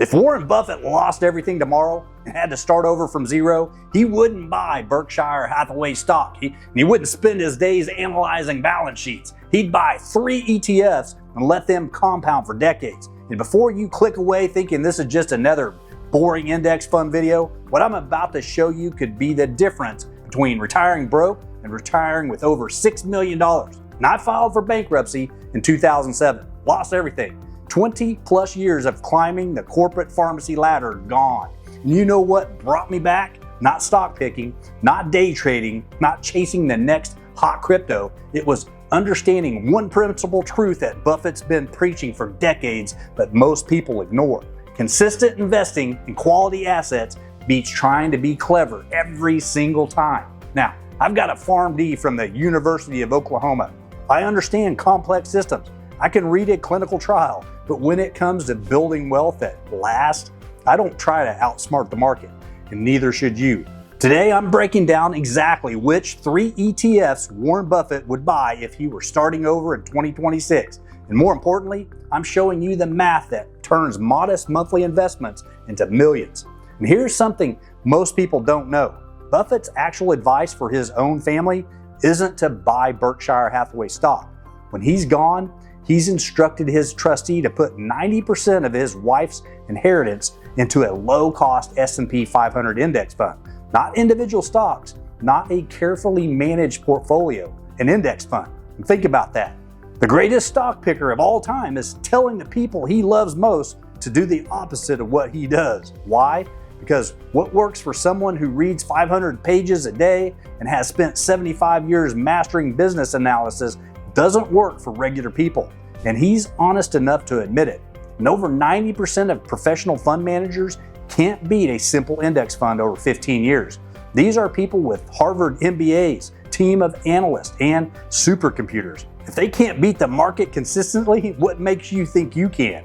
If Warren Buffett lost everything tomorrow and had to start over from zero, he wouldn't buy Berkshire Hathaway stock. He wouldn't spend his days analyzing balance sheets. He'd buy 3 ETFs and let them compound for decades. And before you click away thinking this is just another boring index fund video, what I'm about to show you could be the difference between retiring broke and retiring with over $6 million. And I filed for bankruptcy in 2007, lost everything. 20 plus years of climbing the corporate pharmacy ladder gone. And you know what brought me back? Not stock picking, not day trading, not chasing the next hot crypto. It was understanding one principal truth that Buffett's been preaching for decades, but most people ignore. Consistent investing in quality assets beats trying to be clever every single time. Now, I've got a PharmD from the University of Oklahoma. I understand complex systems. I can read a clinical trial, but when it comes to building wealth that lasts, I don't try to outsmart the market, and neither should you. Today, I'm breaking down exactly which 3 ETFs Warren Buffett would buy if he were starting over in 2026. And more importantly, I'm showing you the math that turns modest monthly investments into millions. And here's something most people don't know. Buffett's actual advice for his own family isn't to buy Berkshire Hathaway stock. When he's gone, he's instructed his trustee to put 90% of his wife's inheritance into a low-cost S&P 500 index fund. Not individual stocks, not a carefully managed portfolio, an index fund. And think about that. The greatest stock picker of all time is telling the people he loves most to do the opposite of what he does. Why? Because what works for someone who reads 500 pages a day and has spent 75 years mastering business analysis doesn't work for regular people. And he's honest enough to admit it. And over 90% of professional fund managers can't beat a simple index fund over 15 years. These are people with Harvard MBAs, team of analysts, and supercomputers. If they can't beat the market consistently, what makes you think you can?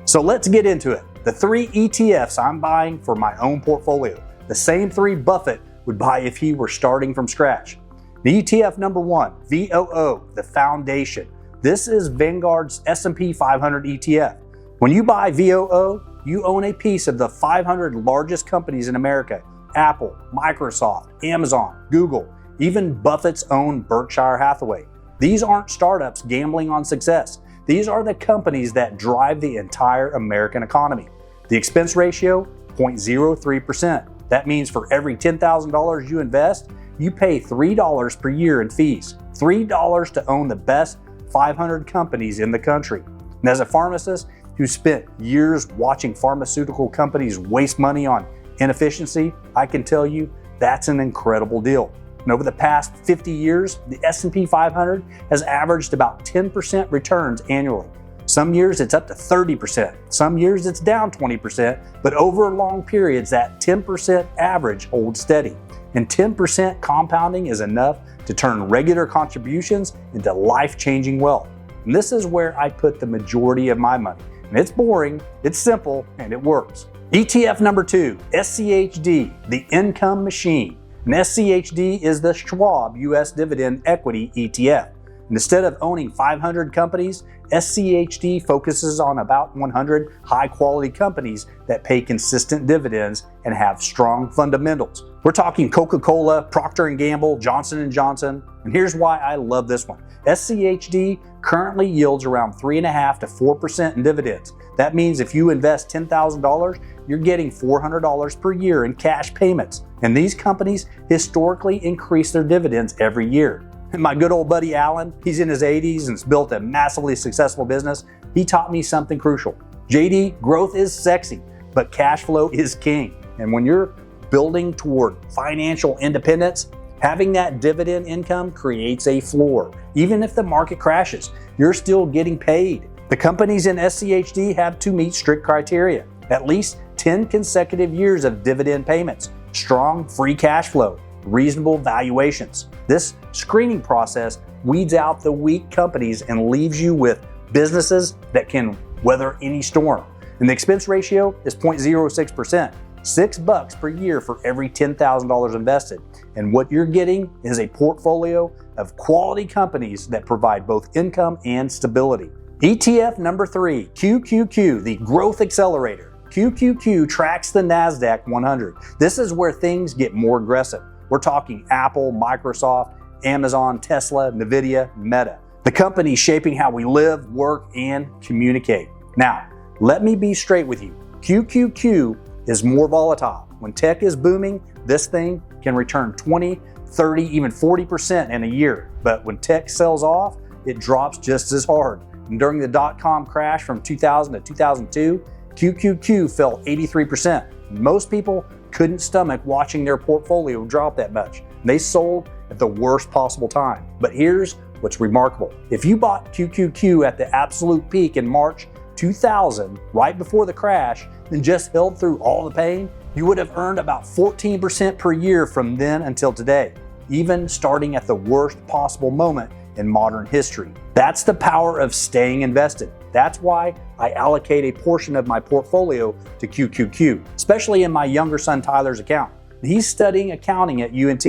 So let's get into it. The 3 ETFs I'm buying for my own portfolio, the same 3 Buffett would buy if he were starting from scratch. The ETF number 1, VOO, the foundation. This is Vanguard's S&P 500 ETF. When you buy VOO, you own a piece of the 500 largest companies in America: Apple, Microsoft, Amazon, Google, even Buffett's own Berkshire Hathaway. These aren't startups gambling on success. These are the companies that drive the entire American economy. The expense ratio, 0.03%. That means for every $10,000 you invest, you pay $3 per year in fees. $3 to own the best 500 companies in the country. And as a pharmacist who spent years watching pharmaceutical companies waste money on inefficiency, I can tell you that's an incredible deal. And over the past 50 years, the S&P 500 has averaged about 10% returns annually. Some years it's up to 30%, some years it's down 20%, but over long periods that 10% average holds steady. And 10% compounding is enough to turn regular contributions into life-changing wealth. And this is where I put the majority of my money. And it's boring, it's simple, and it works. ETF number 2, SCHD, the income machine. And SCHD is the Schwab US Dividend Equity ETF. And instead of owning 500 companies, SCHD focuses on about 100 high-quality companies that pay consistent dividends and have strong fundamentals. We're talking Coca-Cola, Procter & Gamble, Johnson & Johnson. And here's why I love this one. SCHD currently yields around 3.5% to 4% in dividends. That means if you invest $10,000, you're getting $400 per year in cash payments. And these companies historically increase their dividends every year. And my good old buddy Alan, he's in his 80s and has built a massively successful business. He taught me something crucial. JD, growth is sexy, but cash flow is king. And when you're building toward financial independence, having that dividend income creates a floor. Even if the market crashes, you're still getting paid. The companies in SCHD have to meet strict criteria. At least 10 consecutive years of dividend payments, strong free cash flow, reasonable valuations. This screening process weeds out the weak companies and leaves you with businesses that can weather any storm. And the expense ratio is 0.06%, $6 per year for every $10,000 invested. And what you're getting is a portfolio of quality companies that provide both income and stability. ETF number 3, QQQ, the Growth Accelerator. QQQ tracks the NASDAQ 100. This is where things get more aggressive. We're talking Apple, Microsoft, Amazon, Tesla, Nvidia, Meta. The companies shaping how we live, work, and communicate. Now, let me be straight with you. QQQ is more volatile. When tech is booming, this thing can return 20, 30, even 40% in a year. But when tech sells off, it drops just as hard. And during the dot-com crash from 2000 to 2002, QQQ fell 83%. Most people couldn't stomach watching their portfolio drop that much. They sold at the worst possible time. But here's what's remarkable. If you bought QQQ at the absolute peak in March 2000, right before the crash, and just held through all the pain, you would have earned about 14% per year from then until today, even starting at the worst possible moment in modern history. That's the power of staying invested. That's why I allocate a portion of my portfolio to QQQ, especially in my younger son Tyler's account. He's studying accounting at UNT.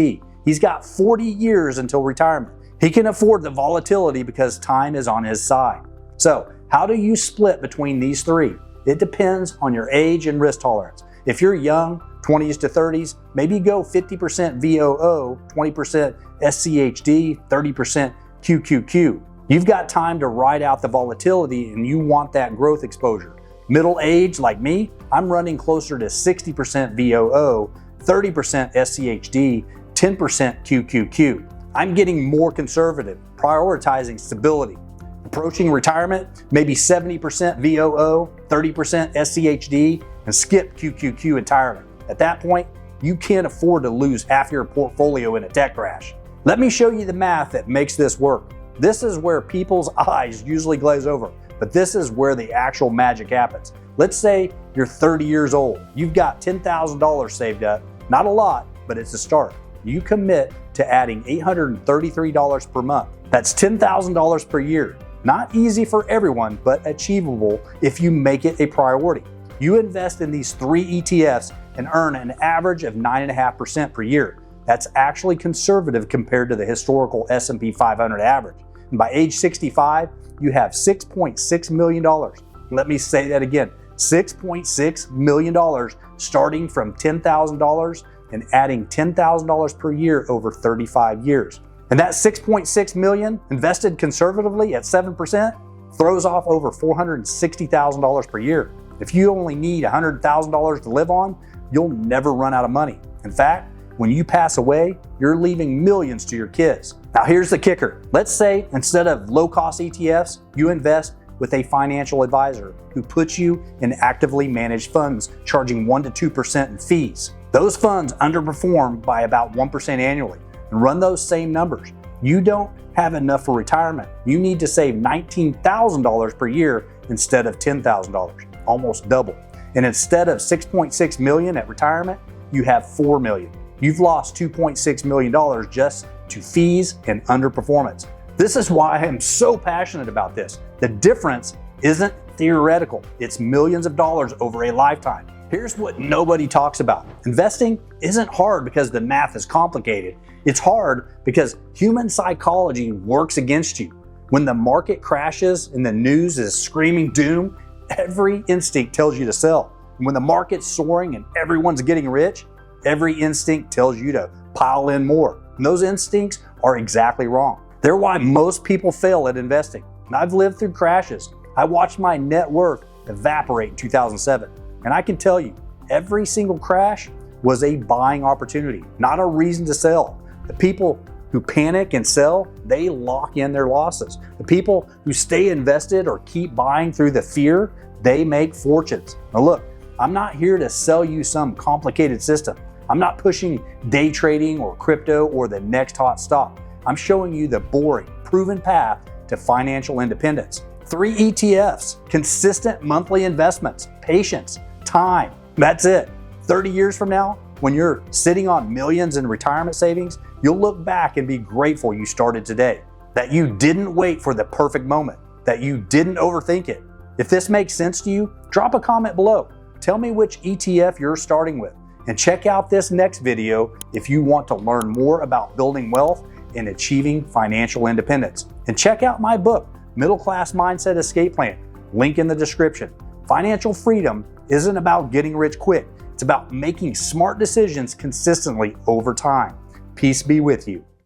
He's got 40 years until retirement. He can afford the volatility because time is on his side. So, how do you split between these three? It depends on your age and risk tolerance. If you're young, 20s to 30s, maybe go 50% VOO, 20% SCHD, 30% QQQ. You've got time to ride out the volatility and you want that growth exposure. Middle age, like me, I'm running closer to 60% VOO, 30% SCHD, 10% QQQ. I'm getting more conservative, prioritizing stability. Approaching retirement, maybe 70% VOO, 30% SCHD, and skip QQQ entirely. At that point, you can't afford to lose half your portfolio in a tech crash. Let me show you the math that makes this work. This is where people's eyes usually glaze over, but this is where the actual magic happens. Let's say you're 30 years old. You've got $10,000 saved up. Not a lot, but it's a start. You commit to adding $833 per month. That's $10,000 per year. Not easy for everyone, but achievable if you make it a priority. You invest in these 3 ETFs and earn an average of 9.5% per year. That's actually conservative compared to the historical S&P 500 average. And by age 65, you have $6.6 million. Let me say that again, $6.6 million starting from $10,000 and adding $10,000 per year over 35 years. And that $6.6 million invested conservatively at 7% throws off over $460,000 per year. If you only need $100,000 to live on, you'll never run out of money. In fact, when you pass away, you're leaving millions to your kids. Now here's the kicker. Let's say instead of low-cost ETFs, you invest with a financial advisor who puts you in actively managed funds, charging 1% to 2% in fees. Those funds underperform by about 1% annually. And run those same numbers. You don't have enough for retirement. You need to save $19,000 per year instead of $10,000, almost double. And instead of $6.6 million at retirement, you have $4 million. You've lost $2.6 million just to fees and underperformance. This is why I am so passionate about this. The difference isn't theoretical. It's millions of dollars over a lifetime. Here's what nobody talks about. Investing isn't hard because the math is complicated. It's hard because human psychology works against you. When the market crashes and the news is screaming doom, every instinct tells you to sell. And when the market's soaring and everyone's getting rich, every instinct tells you to pile in more. And those instincts are exactly wrong. They're why most people fail at investing. And I've lived through crashes. I watched my net worth evaporate in 2007. And I can tell you, every single crash was a buying opportunity, not a reason to sell. The people who panic and sell, they lock in their losses. The people who stay invested or keep buying through the fear, they make fortunes. Now look, I'm not here to sell you some complicated system. I'm not pushing day trading or crypto or the next hot stock. I'm showing you the boring, proven path to financial independence. 3 ETFs, consistent monthly investments, patience, time. That's it. 30 years from now, when you're sitting on millions in retirement savings, you'll look back and be grateful you started today, that you didn't wait for the perfect moment, that you didn't overthink it. If this makes sense to you, drop a comment below. Tell me which ETF you're starting with, and check out this next video if you want to learn more about building wealth and achieving financial independence. And check out my book, Middle Class Mindset Escape Plan, link in the description. Financial freedom isn't about getting rich quick. It's about making smart decisions consistently over time. Peace be with you.